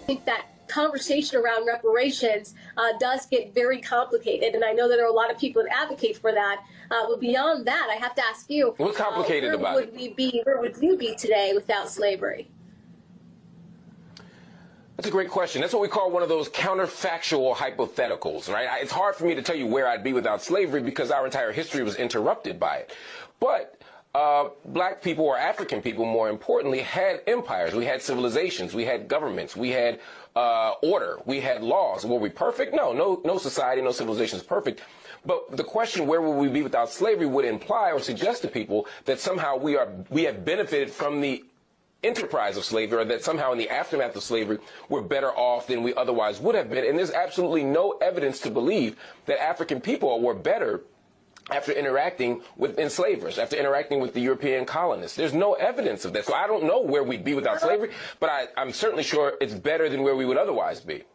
think that conversation around reparations does get very complicated, and I know that there are a lot of people that advocate for that. But beyond that, I have to ask you, what's complicated about it? Where would you be today without slavery? That's a great question. That's what we call one of those counterfactual hypotheticals, right? It's hard for me to tell you where I'd be without slavery because our entire history was interrupted by it. But black people, or African people more importantly, had empires. We had civilizations. We had governments. We had order. We had laws. Were we perfect? No society, no civilization is perfect. But the question, where will we be without slavery, would imply or suggest to people that somehow we have benefited from the enterprise of slavery, or that somehow in the aftermath of slavery we're better off than we otherwise would have been. And there's absolutely no evidence to believe that African people were better after interacting with enslavers, after interacting with the European colonists. There's no evidence of that. So I don't know where we'd be without slavery, but I'm certainly sure it's better than where we would otherwise be.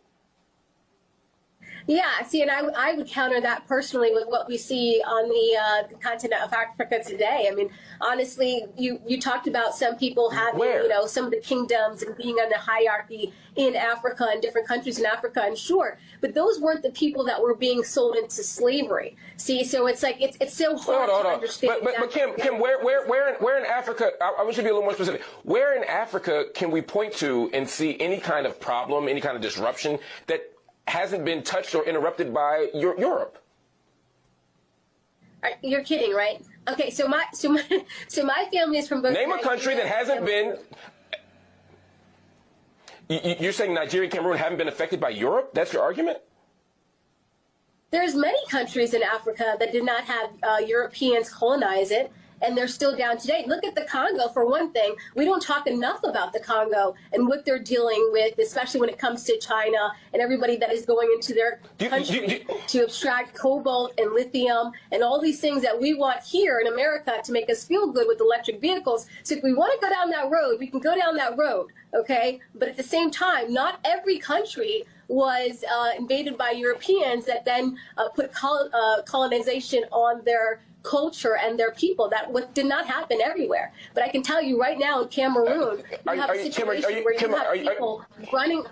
Yeah, see, and I would counter that personally with what we see on the continent of Africa today. I mean, honestly, you talked about some people having, some of the kingdoms and being on the hierarchy in Africa and different countries in Africa, and sure, but those weren't the people that were being sold into slavery. See, so it's like it's so hard to understand. But Kim, where in Africa? I want you to be a little more specific. Where in Africa can we point to and see any kind of problem, any kind of disruption that hasn't been touched or interrupted by Europe? You're kidding, right? Okay, so my family is from both. Name a country that hasn't been. You're saying Nigeria and Cameroon haven't been affected by Europe? That's your argument? There's many countries in Africa that did not have Europeans colonize it, and they're still down today. Look at the Congo, for one thing. We don't talk enough about the Congo and what they're dealing with, especially when it comes to China and everybody that is going into their country to extract cobalt and lithium and all these things that we want here in America to make us feel good with electric vehicles. So if we want to go down that road, we can go down that road, okay? But at the same time, not every country was invaded by Europeans that then put colonization on their culture and their people. That did not happen everywhere. But I can tell you right now in Cameroon, you have a situation where you have people running.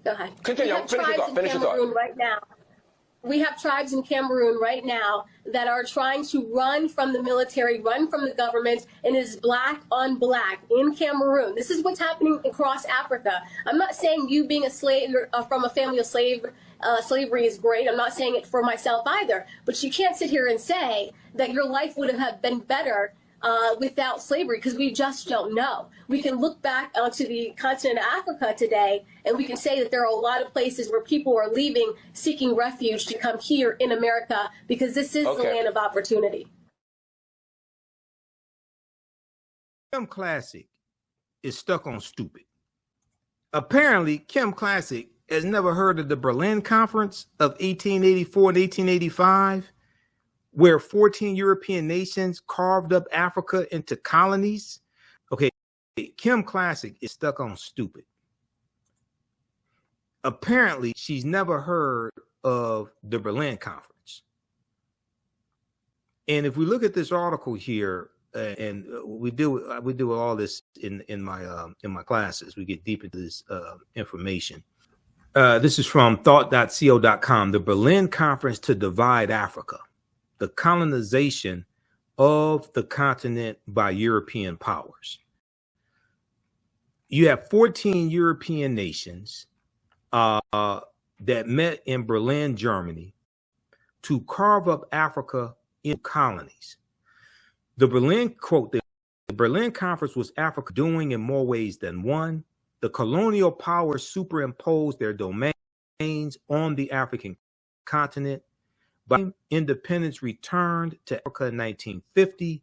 Go ahead. Continue. Finish your thought. Right now. We have tribes in Cameroon right now that are trying to run from the military, run from the government, and it is black on black in Cameroon. This is what's happening across Africa. I'm not saying you being a slave from a family of slavery is great. I'm not saying it for myself either. But you can't sit here and say that your life would have been better without slavery, because we just don't know. We can look back onto the continent of Africa today, and we can say that there are a lot of places where people are leaving, seeking refuge to come here in America, because this is the land of opportunity. Kim Klacik is stuck on stupid. Apparently, Kim Klacik has never heard of the Berlin Conference of 1884 and 1885, where 14 European nations carved up Africa into colonies. Okay, Kim Klacik is stuck on stupid. Apparently, she's never heard of the Berlin Conference. And if we look at this article here, and we do all this in my classes, we get deep into this information. This is from thought.co.com. The Berlin Conference to divide Africa. The colonization of the continent by European powers. You have 14 European nations that met in Berlin, Germany, to carve up Africa in colonies. The Berlin Conference was Africa doing in more ways than one. The colonial powers superimposed their domains on the African continent. By independence returned to Africa in 1950,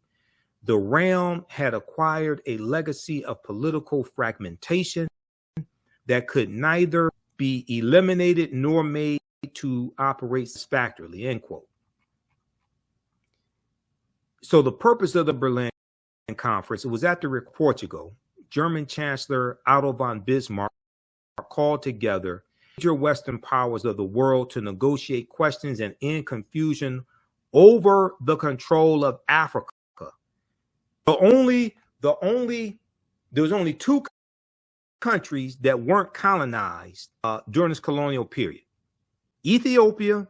the realm had acquired a legacy of political fragmentation that could neither be eliminated nor made to operate satisfactorily, end quote. So the purpose of the Berlin Conference, it was at the Portugal. German Chancellor Otto von Bismarck called together major Western powers of the world to negotiate questions and end confusion over the control of Africa. There was only two countries that weren't colonized during this colonial period. Ethiopia,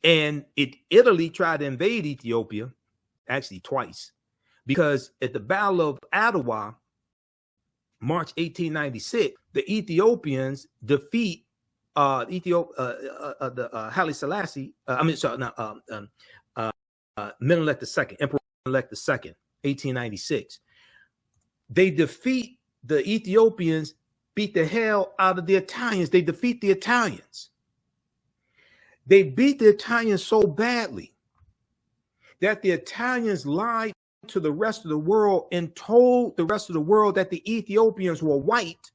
and Italy tried to invade Ethiopia, actually twice, because at the Battle of Adwa, March 1896, the Ethiopians defeat Haile Selassie. Menelik II, Emperor Menelik II, 1896. They defeat the Ethiopians, beat the hell out of the Italians. They defeat the Italians. They beat the Italians so badly that the Italians lied to the rest of the world and told the rest of the world that the Ethiopians were white,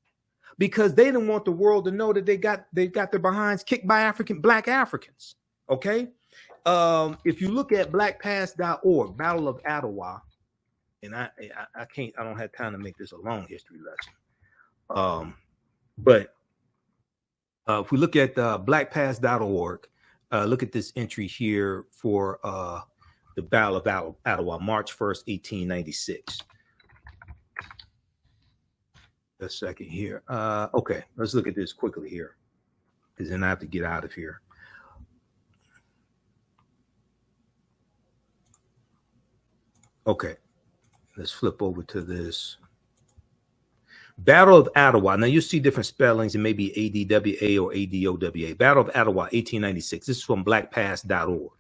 because they didn't want the world to know that they got their behinds kicked by black Africans. Okay. If you look at blackpast.org, Battle of Adwa, and I don't have time to make this a long history lesson. But if we look at blackpast.org, look at this entry here for the Battle of Adwa, March 1st, 1896. A second here. Okay, let's look at this quickly here, because then I have to get out of here. Okay, let's flip over to this. Battle of Adwa. Now you see different spellings. It may be ADWA or ADOWA. Battle of Adwa, 1896. This is from blackpast.org.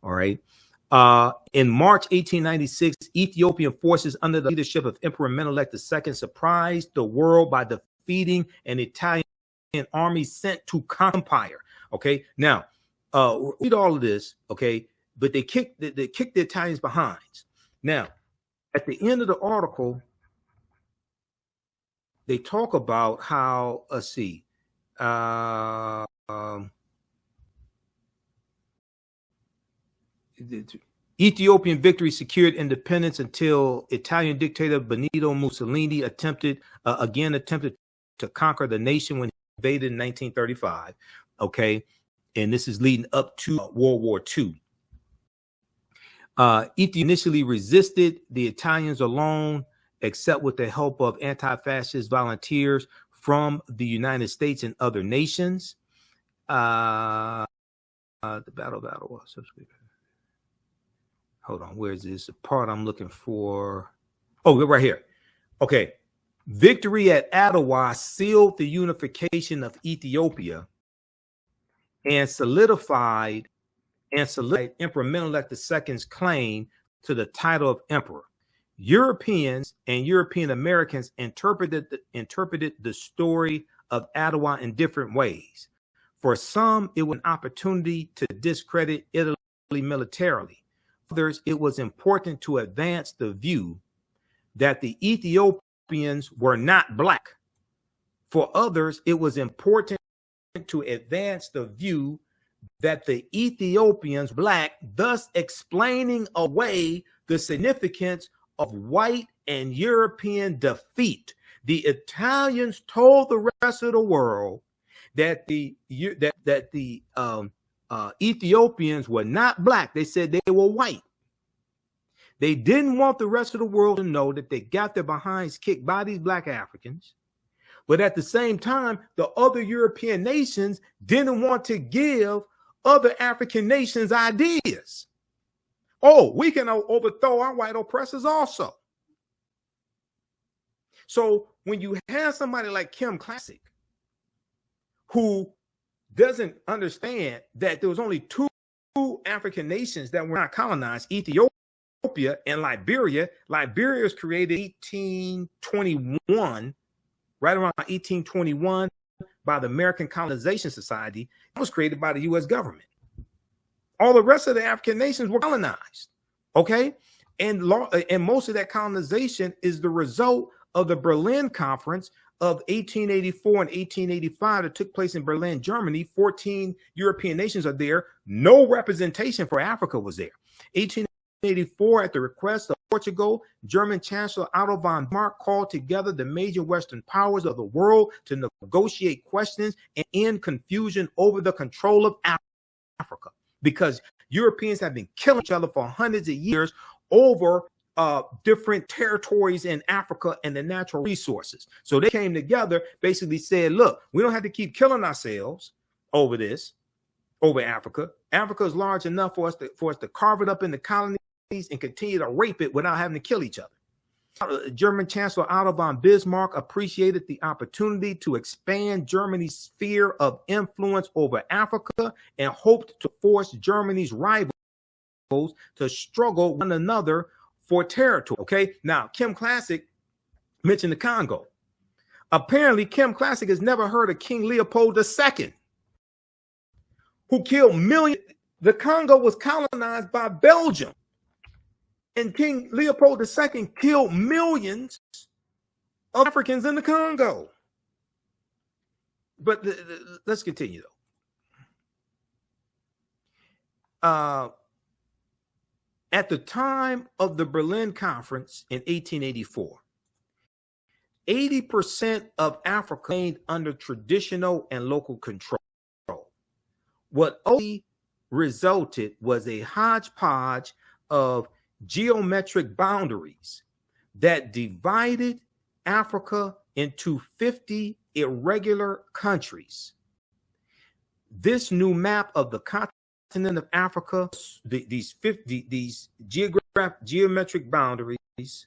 All right. In March 1896, Ethiopian forces under the leadership of Emperor Menelik II surprised the world by defeating an Italian army sent to conquer empire. Okay. Now, read all of this. Okay. But they kicked the Italians behinds. Now, at the end of the article, they talk about how, let's see, Ethiopian victory secured independence until Italian dictator Benito Mussolini attempted to conquer the nation when he invaded in 1935. Okay, and this is leading up to World War II. Ethiopia initially resisted the Italians alone, except with the help of anti-fascist volunteers from the United States and other nations. The Battle of Adwa. Hold on, where's this? The part I'm looking for. Oh, right here. Okay. Victory at Adwa sealed the unification of Ethiopia and solidified Emperor Menelik II's claim to the title of emperor. Europeans and European Americans interpreted the story of Adwa in different ways. For some, it was an opportunity to discredit Italy militarily. For others, it was important to advance the view that the Ethiopians were not black. For others, it was important to advance the view that the Ethiopians were black, thus explaining away the significance of white and European defeat. The Italians told the rest of the world that the Ethiopians were not black. They said they were white. They didn't want the rest of the world to know that they got their behinds kicked by these black Africans. But at the same time, the other European nations didn't want to give other African nations ideas. Oh, we can overthrow our white oppressors also. So when you have somebody like Kim Klacik, who doesn't understand that there was only two African nations that were not colonized, Ethiopia and Liberia. Liberia was created in 1821, right around 1821, by the American Colonization Society. It was created by the U.S. government. All the rest of the African nations were colonized, okay? And most of that colonization is the result of the Berlin Conference of 1884 and 1885 that took place in Berlin, Germany. 14 European nations are there. No representation for Africa was there. 1884, at the request of Portugal, German Chancellor Otto von Bismarck called together the major Western powers of the world to negotiate questions and end confusion over the control of Africa, because Europeans have been killing each other for hundreds of years over different territories in Africa and the natural resources. So they came together, basically said, look, we don't have to keep killing ourselves over this, over Africa. Africa is large enough for us to carve it up into colonies and continue to rape it without having to kill each other. German Chancellor Otto von Bismarck appreciated the opportunity to expand Germany's sphere of influence over Africa and hoped to force Germany's rivals to struggle one another for territory. Okay, now Kim Klacik mentioned the Congo. Apparently, Kim Klacik has never heard of King Leopold II, who killed millions. The Congo was colonized by Belgium, and King Leopold II killed millions of Africans in the Congo. But let's continue, though. At the time of the Berlin Conference in 1884, 80% of Africa remained under traditional and local control. What only resulted was a hodgepodge of geometric boundaries that divided Africa into 50 irregular countries. This new map of the continent of Africa, these geometric boundaries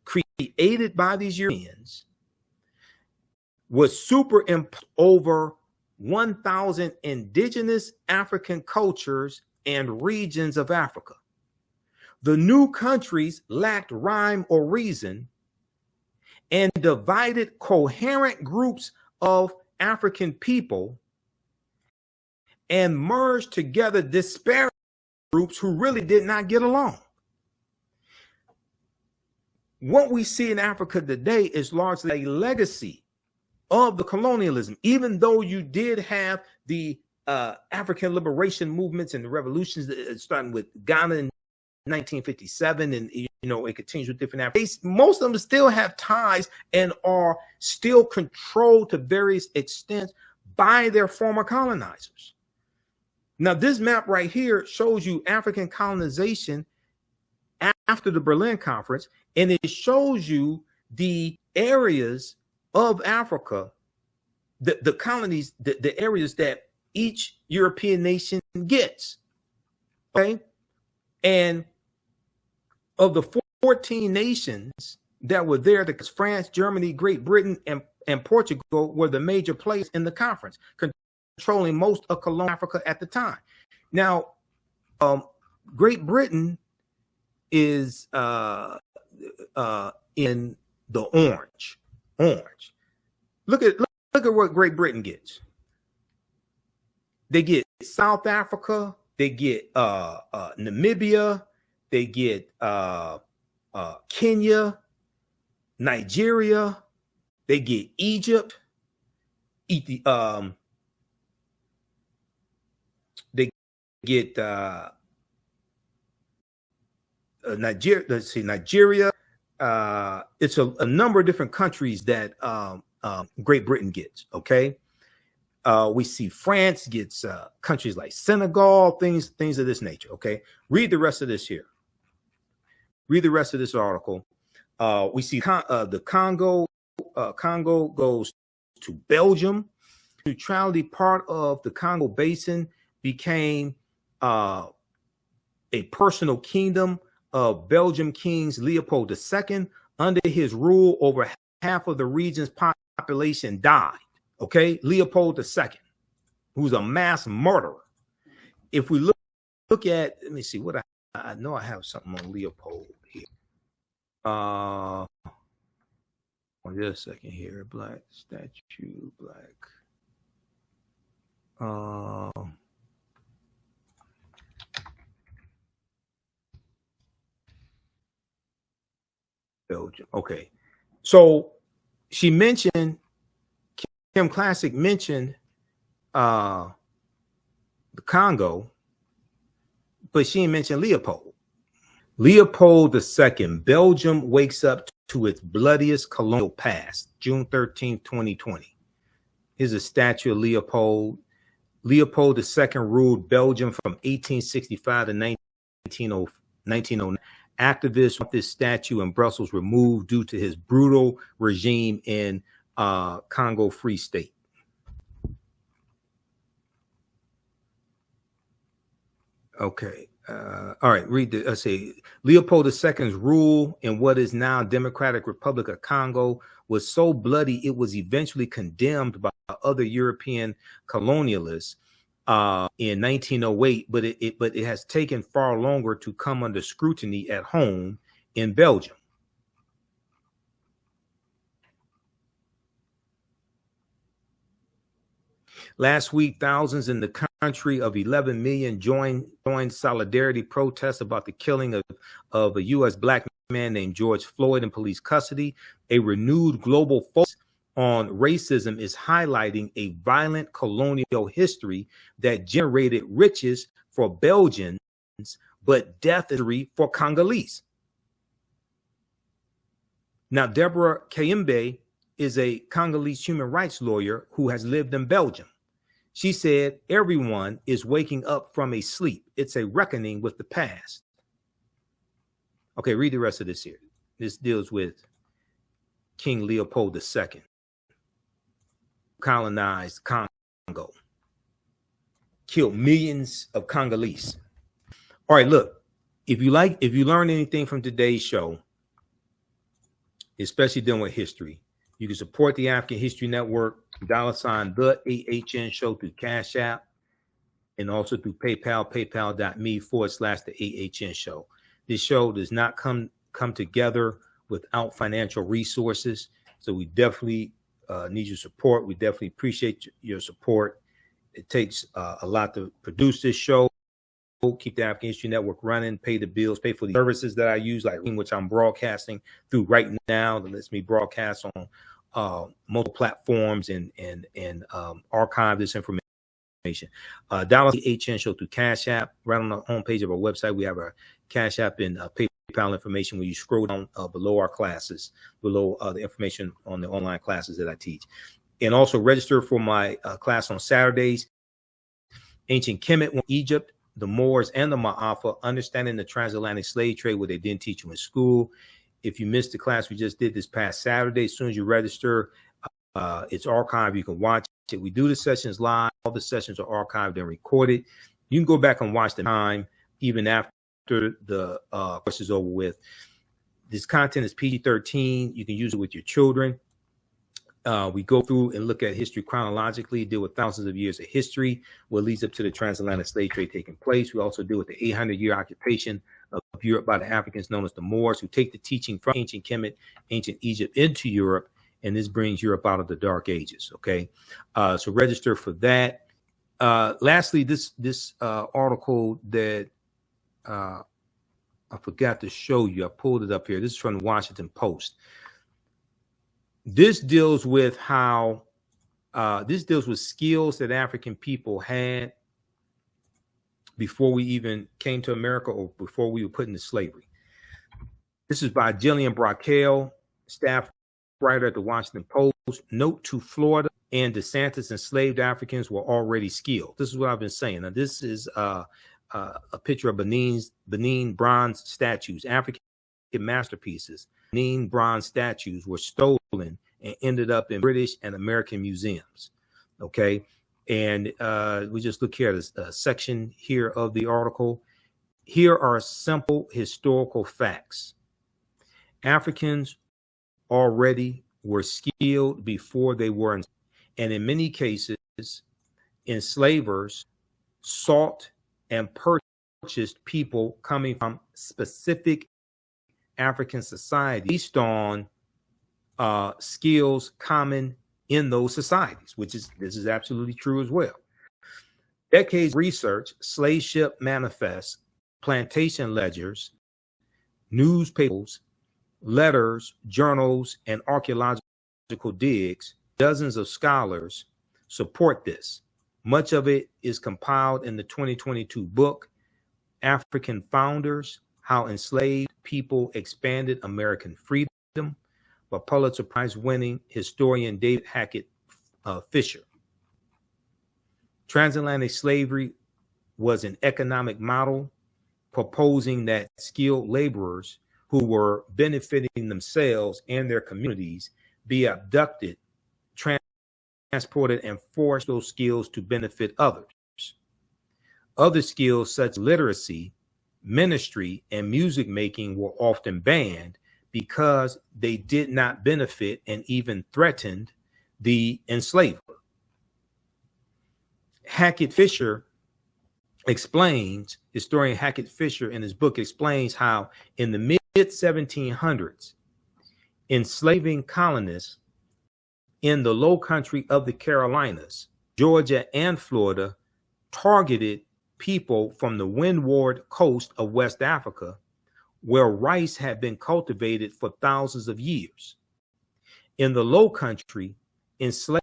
created by these Europeans, was superimposed over 1,000 indigenous African cultures and regions of Africa. The new countries lacked rhyme or reason and divided coherent groups of African people and merged together disparate groups who really did not get along. What we see in Africa today is largely a legacy of the colonialism, even though you did have the African liberation movements and the revolutions starting with Ghana in 1957, and it continues with different Africans. Most of them still have ties and are still controlled to various extents by their former colonizers. Now, this map right here shows you African colonization after the Berlin Conference, and it shows you the areas of Africa, the colonies, the areas that each European nation gets. Okay, and of the 14 nations that were there, because France, Germany, Great Britain, and Portugal were the major players in the conference, controlling most of colonial Africa at the time. Now, Great Britain is in the orange. Look at what Great Britain gets. They get South Africa, they get Namibia, they get Kenya, Nigeria, they get Egypt, they get Nigeria. Let's see, Nigeria. It's a number of different countries that Great Britain gets. Okay, we see France gets countries like Senegal, things of this nature. Okay, read the rest of this here. Read the rest of this article. We see the Congo. Congo goes to Belgium. Neutrality part of the Congo Basin became a personal kingdom of Belgium Kings Leopold II. Under his rule, over half of the region's population died. Okay, Leopold II, who's a mass murderer. If we look at, let me see what I know. I have something on Leopold here. Just a second here. Black statue, black. Belgium. Okay. So she mentioned, Kim Klacik mentioned the Congo, but she didn't mention Leopold. Leopold II, Belgium wakes up to its bloodiest colonial past, June 13, 2020. Here's a statue of Leopold. Leopold II ruled Belgium from 1865 to 1909. Activists want this statue in Brussels removed due to his brutal regime in Congo Free State. Okay. All right. Read the. Let's see. Leopold II's rule in what is now Democratic Republic of Congo was so bloody it was eventually condemned by other European colonialists in 1908, but it has taken far longer to come under scrutiny at home in Belgium. Last week, thousands in the country of 11 million joined solidarity protests about the killing of a U.S. black man named George Floyd in police custody. A renewed global focus on racism is highlighting a violent colonial history that generated riches for Belgians, but death for Congolese. Now, Deborah Kayembe is a Congolese human rights lawyer who has lived in Belgium. She said, everyone is waking up from a sleep. It's a reckoning with the past. Okay, read the rest of this here. This deals with King Leopold II. Colonized Congo. Killed millions of Congolese. All right, look, if you learn anything from today's show, especially dealing with history, you can support the African History Network, $ TheAHNShow through Cash App, and also through PayPal, paypal.me/TheAHNShow. This show does not come together without financial resources. So we definitely need your support. We definitely appreciate your support. It takes a lot to produce this show, keep the African History Network running, pay the bills, pay for the services that I use, like which I'm broadcasting through right now, that lets me broadcast on multiple platforms and archive this information. $TheAHNShow through Cash App. Right on the homepage of our website, we have our Cash App and PayPal information. When you scroll down below our classes, below the information on the online classes that I teach. And also register for my class on Saturdays, Ancient Kemet, Egypt, the Moors, and the Ma'afa, Understanding the Transatlantic Slave Trade, what they didn't teach you in school. If you missed the class we just did this past Saturday, as soon as you register, it's archived. You can watch it. We do the sessions live. All the sessions are archived and recorded. You can go back and watch the time, even after the course is over with. This content is PG-13. You can use it with your children. We go through and look at history chronologically, deal with thousands of years of history, what leads up to the transatlantic slave trade taking place. We also deal with the 800-year occupation of Europe by the Africans known as the Moors, who take the teaching from ancient Kemet, ancient Egypt into Europe, and this brings Europe out of the Dark Ages. Okay, so register for that. Lastly, this article that I forgot to show you, I pulled it up here. This is from the Washington Post. This deals with how this deals with skills that African people had before we even came to America or before we were put into slavery. This is by Jillian Brockell, staff writer at the Washington Post. Note to Florida and DeSantis, enslaved Africans were already skilled. This is what I've been saying. Now, this is a picture of Benin bronze statues, African masterpieces. Benin bronze statues were stolen and ended up in British and American museums. Okay. And we just look here at a section here of the article. Here are simple historical facts. Africans already were skilled before they were, and in many cases, enslavers sought and purchased people coming from specific African society based on skills common in those societies, this is absolutely true as well. Decades of research, slave ship manifests, plantation ledgers, newspapers, letters, journals, and archaeological digs, dozens of scholars support this. Much of it is compiled in the 2022 book, African Founders, How Enslaved People Expanded American Freedom, by Pulitzer Prize-winning historian David Hackett Fisher. Transatlantic slavery was an economic model proposing that skilled laborers who were benefiting themselves and their communities be abducted, transported, and forced those skills to benefit others. Other skills such as literacy, ministry, and music making were often banned because they did not benefit and even threatened the enslaver. Hackett Fisher explains, historian Hackett Fisher in his book explains how in the mid-1700s, enslaving colonists in the low country of the Carolinas, Georgia, and Florida targeted people from the windward coast of West Africa, where rice had been cultivated for thousands of years. In the low country, enslaved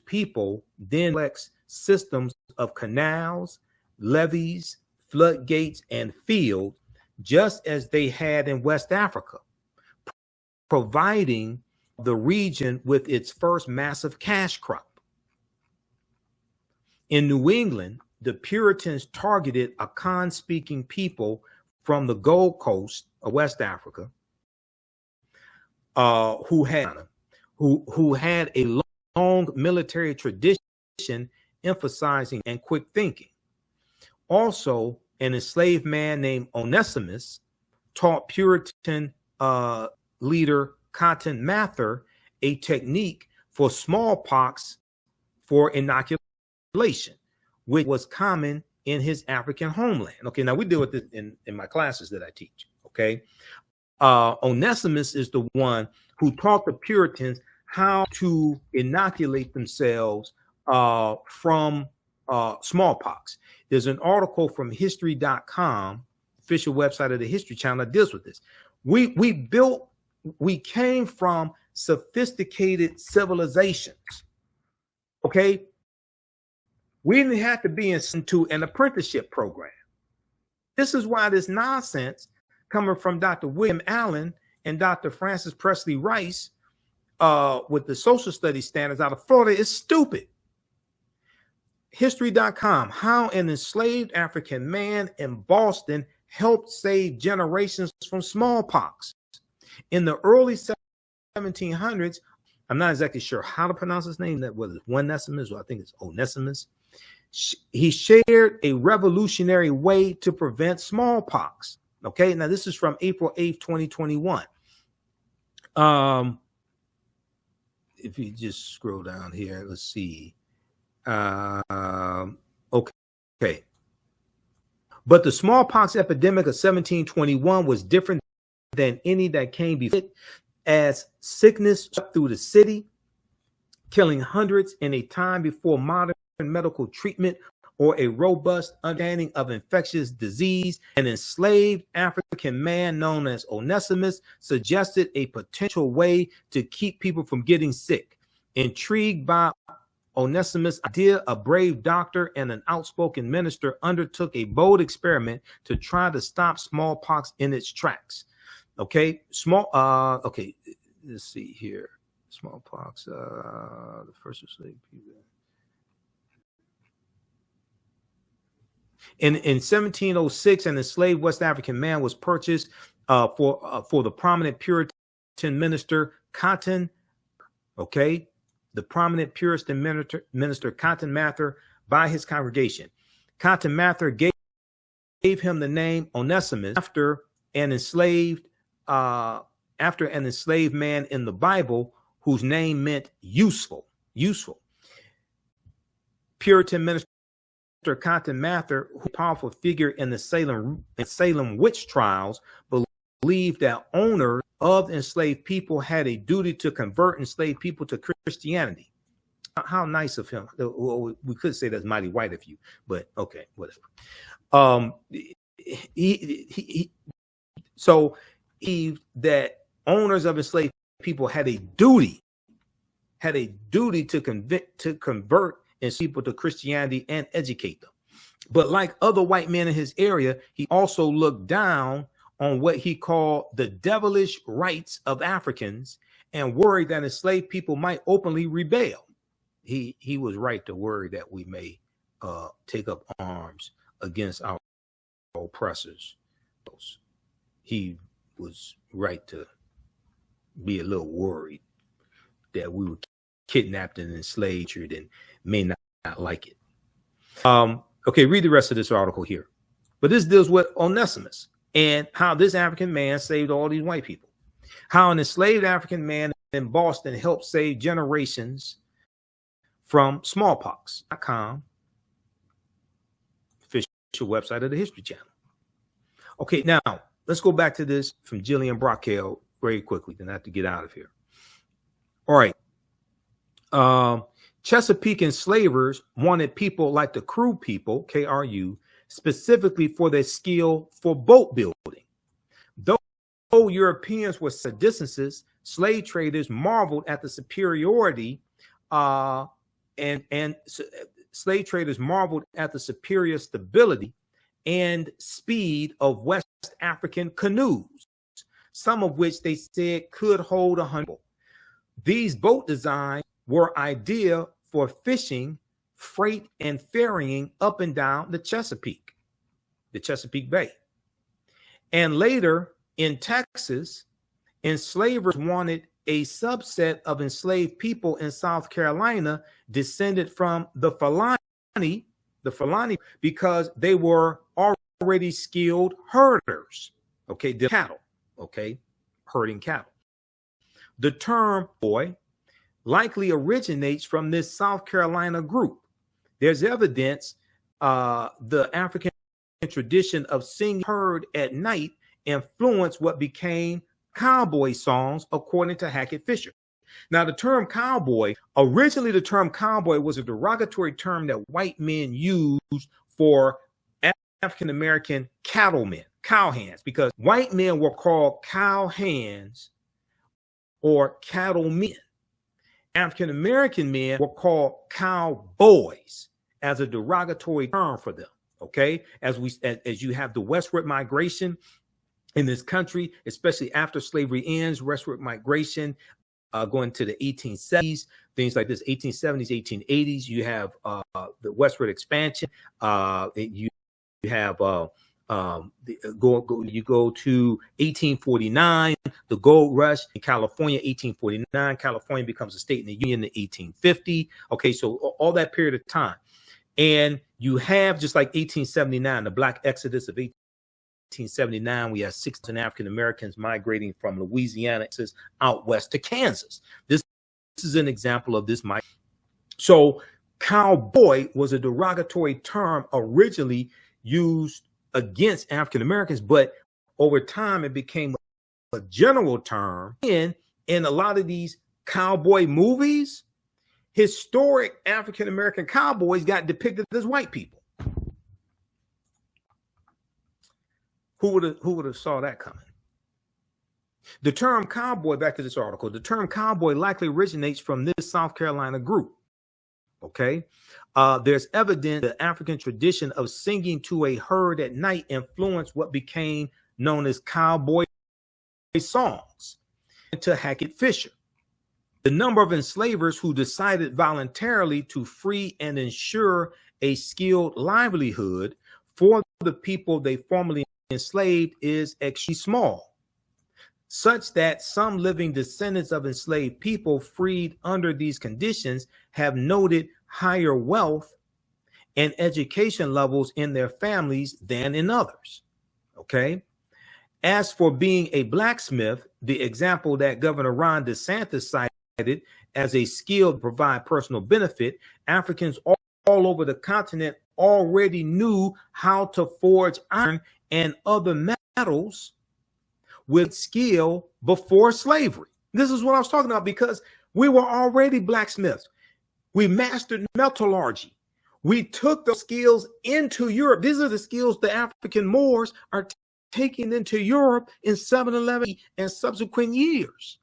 people then complex systems of canals, levees, floodgates, and fields, just as they had in West Africa, providing the region with its first massive cash crop. In New England, the Puritans targeted Akan-speaking people from the Gold Coast of West Africa, who had a long military tradition emphasizing and quick thinking. Also, an enslaved man named Onesimus taught Puritan leader Cotton Mather a technique for smallpox for inoculation, which was common in his African homeland. Okay, now we deal with this in my classes that I teach. Okay, Onesimus is the one who taught the Puritans how to inoculate themselves from smallpox. There's an article from history.com, official website of the History Channel, that deals with this. We came from sophisticated civilizations. Okay, we didn't have to be into an apprenticeship program. This is why this nonsense coming from Dr. William Allen and Dr. Francis Presley Rice with the social studies standards out of Florida is stupid. History.com, how an enslaved African man in Boston helped save generations from smallpox. In the early 1700s, I'm not exactly sure how to pronounce his name, that was Onesimus, or I think it's Onesimus. He shared a revolutionary way to prevent smallpox. Okay, now this is from April 8th, 2021. If you just scroll down here, let's see. Okay. But the smallpox epidemic of 1721 was different than any that came before it, as sickness swept through the city, killing hundreds in a time before modern medical treatment or a robust understanding of infectious disease. An enslaved African man known as Onesimus suggested a potential way to keep people from getting sick. Intrigued by Onesimus' idea, a brave doctor and an outspoken minister undertook a bold experiment to try to stop smallpox in its tracks. Okay, okay, let's see here. Smallpox, the first enslaved people. In 1706, an enslaved West African man was purchased for the prominent Puritan minister Cotton. Okay, the prominent Puritan minister Cotton Mather by his congregation. Cotton Mather gave him the name Onesimus after an enslaved man in the Bible whose name meant useful. Puritan minister Cotton Mather, who powerful figure in the Salem witch trials, believed that owners of enslaved people had a duty to convert enslaved people to Christianity. How nice of him. Well, we could say that's mighty white of you, but okay, whatever. So that owners of enslaved people had a duty to convert enslaved people to Christianity and educate them. But like other white men in his area, he also looked down on what he called the devilish rights of Africans and worried that enslaved people might openly rebel. He was right to worry that we may take up arms against our oppressors. He was right to be a little worried that we were kidnapped and enslaved and may not like it. Okay, read the rest of this article here. But this deals with Onesimus and how this African man saved all these white people. How an enslaved African man in Boston helped save generations from smallpox.com, official website of the History Channel. Okay, now let's go back to this from Jillian Brockel very quickly. Then I have to get out of here. All right. Chesapeake enslavers wanted people like the Crew people, KRU, specifically for their skill for boat building. Though Europeans were seditionists, slave traders marveled at the superiority and slave traders marveled at the superior stability and speed of West African canoes, some of which they said could hold 100. These boat designs were ideal for fishing, freight, and ferrying up and down the Chesapeake Bay. And later in Texas, enslavers wanted a subset of enslaved people in South Carolina descended from the Fulani, because they were already skilled herders, okay, the cattle, okay, herding cattle. The term boy likely originates from this South Carolina group. There's evidence the African tradition of singing herd at night influenced what became cowboy songs, according to Hackett Fisher. Now, the term cowboy, originally the term cowboy was a derogatory term that white men used for African-American cattlemen, cowhands, because white men were called cowhands or cattlemen. African-American men were called cowboys as a derogatory term for them. Okay, as you have the westward migration in this country, especially after slavery ends, westward migration going to the 1870s, things like this, 1870s, 1880s. You have the westward expansion. You have you go to 1849, the gold rush in California, 1849. California becomes a state in the Union in 1850. Okay, so all that period of time. And you have, just like 1879, the Black Exodus of 1879, we have 6,000 African Americans migrating from Louisiana out west to Kansas. This is an example of this. So cowboy was a derogatory term originally used against African Americans, but over time it became a general term. In a lot of these cowboy movies, historic African American cowboys got depicted as white people. Who would have saw that coming? The term cowboy, back to this article, the term cowboy likely originates from this South Carolina group. Okay. There's evidence the African tradition of singing to a herd at night influenced what became known as cowboy songs, to Hackett Fisher. The number of enslavers who decided voluntarily to free and ensure a skilled livelihood for the people they formerly enslaved is extremely small, such that some living descendants of enslaved people freed under these conditions have noted higher wealth and education levels in their families than in others. Okay. As for being a blacksmith, the example that Governor Ron DeSantis cited as a skill to provide personal benefit, Africans all over the continent already knew how to forge iron and other metals with skill before slavery. This is what I was talking about, because we were already blacksmiths. We mastered metallurgy. We took those skills into Europe. These are the skills the African Moors are taking into Europe in 711 and subsequent years.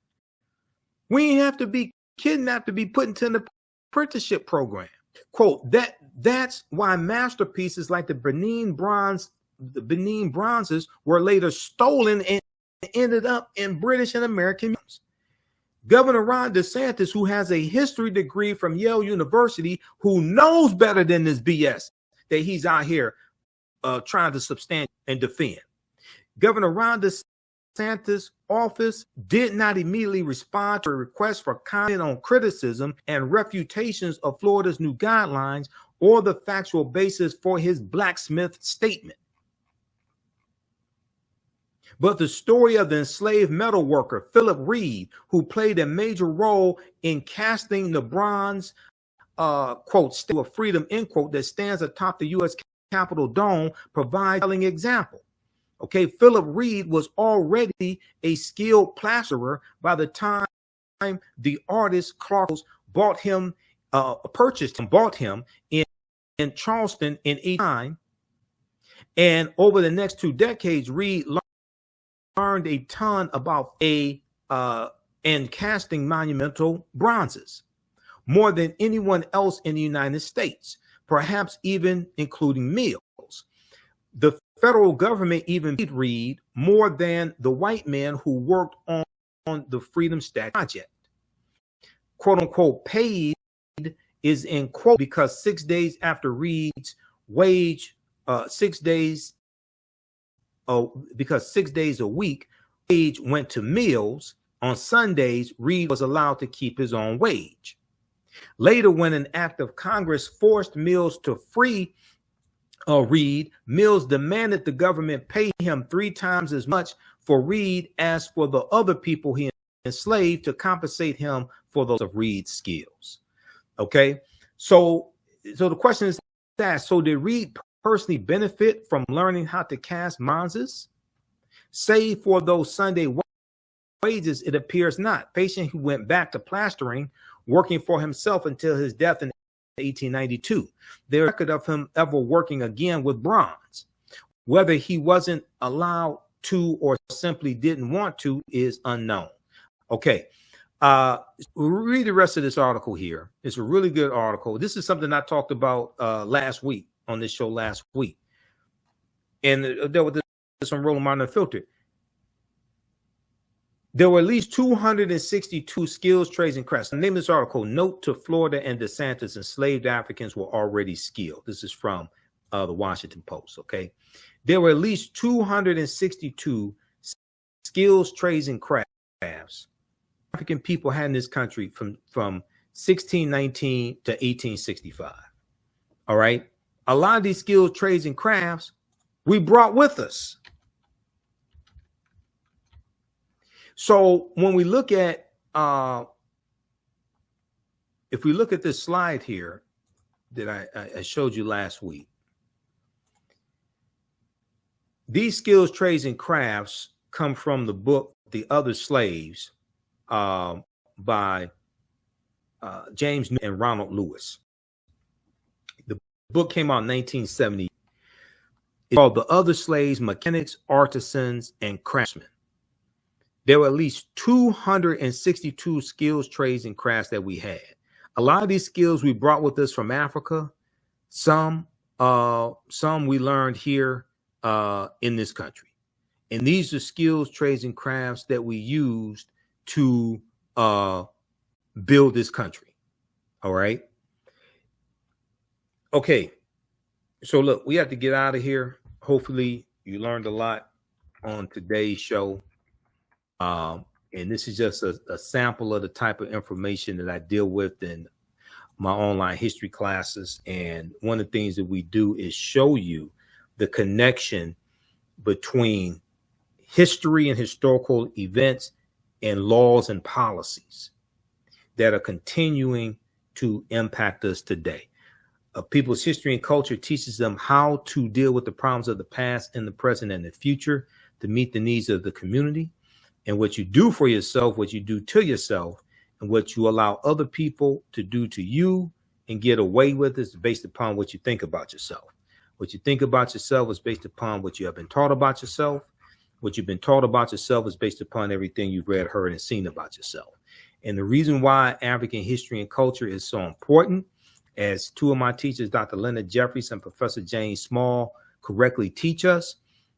We didn't have to be kidnapped to be put into an apprenticeship program. Quote, that's why masterpieces like the Benin bronzes were later stolen and ended up in British and American museums. Governor Ron DeSantis, who has a history degree from Yale University, who knows better than this BS that he's out here trying to substantiate and defend. Governor Ron DeSantis' office did not immediately respond to a request for comment on criticism and refutations of Florida's new guidelines or the factual basis for his blacksmith statement. But the story of the enslaved metal worker, Philip Reed, who played a major role in casting the bronze, quote, Statue of Freedom, end quote, that stands atop the U.S. Capitol dome, provides a telling example. Okay, Philip Reed was already a skilled plasterer by the time the artist Clark bought him in Charleston in 1889. And over the next 2 decades, Reed learned a ton about and casting monumental bronzes, more than anyone else in the United States, perhaps even including Mills. The federal government even paid Reed more than the white man who worked on the Freedom Statue project. Quote unquote paid is in quote because 6 days after Reed's wage, 6 days, because 6 days a week, wage went to Mills. On Sundays, Reed was allowed to keep his own wage. Later, when an act of Congress forced Mills to free Reed, Mills demanded the government pay him 3 times as much for Reed as for the other people he enslaved to compensate him for those of Reed's skills. Okay, so the question is that, so did Reed personally benefit from learning how to cast bronzes? Save for those Sunday wages, it appears not. Patient who went back to plastering, working for himself until his death in 1892. There's record of him ever working again with bronze. Whether he wasn't allowed to or simply didn't want to is unknown. Okay, read the rest of this article here. It's a really good article. This is something I talked about last week on this show last week. And there was this on Rolling Modern Unfiltered. There were at least 262 skills, trades, and crafts. The name of this article, Note to Florida and DeSantis, enslaved Africans were already skilled. This is from the Washington Post, okay? There were at least 262 skills, trades, and crafts African people had in this country from 1619 to 1865, all right? A lot of these skills, trades, and crafts we brought with us. So when we look at, if we look at this slide here that I showed you last week, these skills, trades, and crafts come from the book, The Other Slaves, by James and Ronald Lewis. The book came out in 1970. It's called The Other Slaves, Mechanics, Artisans, and Craftsmen. There were at least 262 skills, trades, and crafts that we had. A lot of these skills we brought with us from Africa. Some we learned here in this country. And these are skills, trades, and crafts that we used to build this country. All right. Okay. So look, we have to get out of here. Hopefully you learned a lot on today's show. And this is just a sample of the type of information that I deal with in my online history classes. And one of the things that we do is show you the connection between history and historical events and laws and policies that are continuing to impact us today. People's history and culture teaches them how to deal with the problems of the past and the present and the future to meet the needs of the community. And what you do for yourself, what you do to yourself, and what you allow other people to do to you and get away with is based upon what you think about yourself. What you think about yourself is based upon what you have been taught about yourself. What you've been taught about yourself is based upon everything you've read, heard, and seen about yourself. And the reason why African history and culture is so important, as two of my teachers, Dr. Leonard Jeffries and Professor James Small, correctly teach us,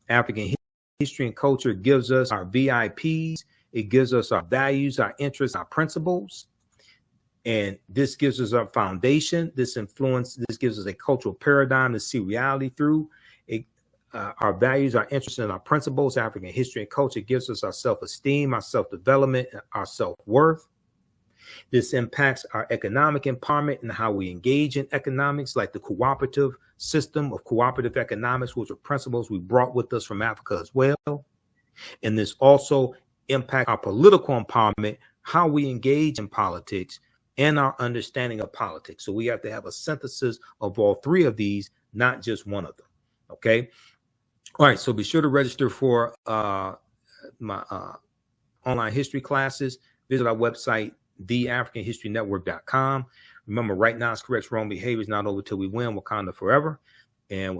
African history and culture gives us our VIPs. It gives us our values, our interests, our principles. And this gives us our foundation. This gives us a cultural paradigm to see reality through. our values, our interests, and our principles. African history and culture gives us our self-esteem, our self-development, and our self-worth. This impacts our economic empowerment and how we engage in economics, like the cooperative system of cooperative economics, which are principles we brought with us from Africa as well. And this also impacts our political empowerment, how we engage in politics, and our understanding of politics. So we have to have a synthesis of all three of these, not just one of them. Okay. All right. So be sure to register for my online history classes. Visit our website, TheAfricanHistoryNetwork.com. Remember, right now is correct. Wrong behavior is not over till we win. Wakanda forever. And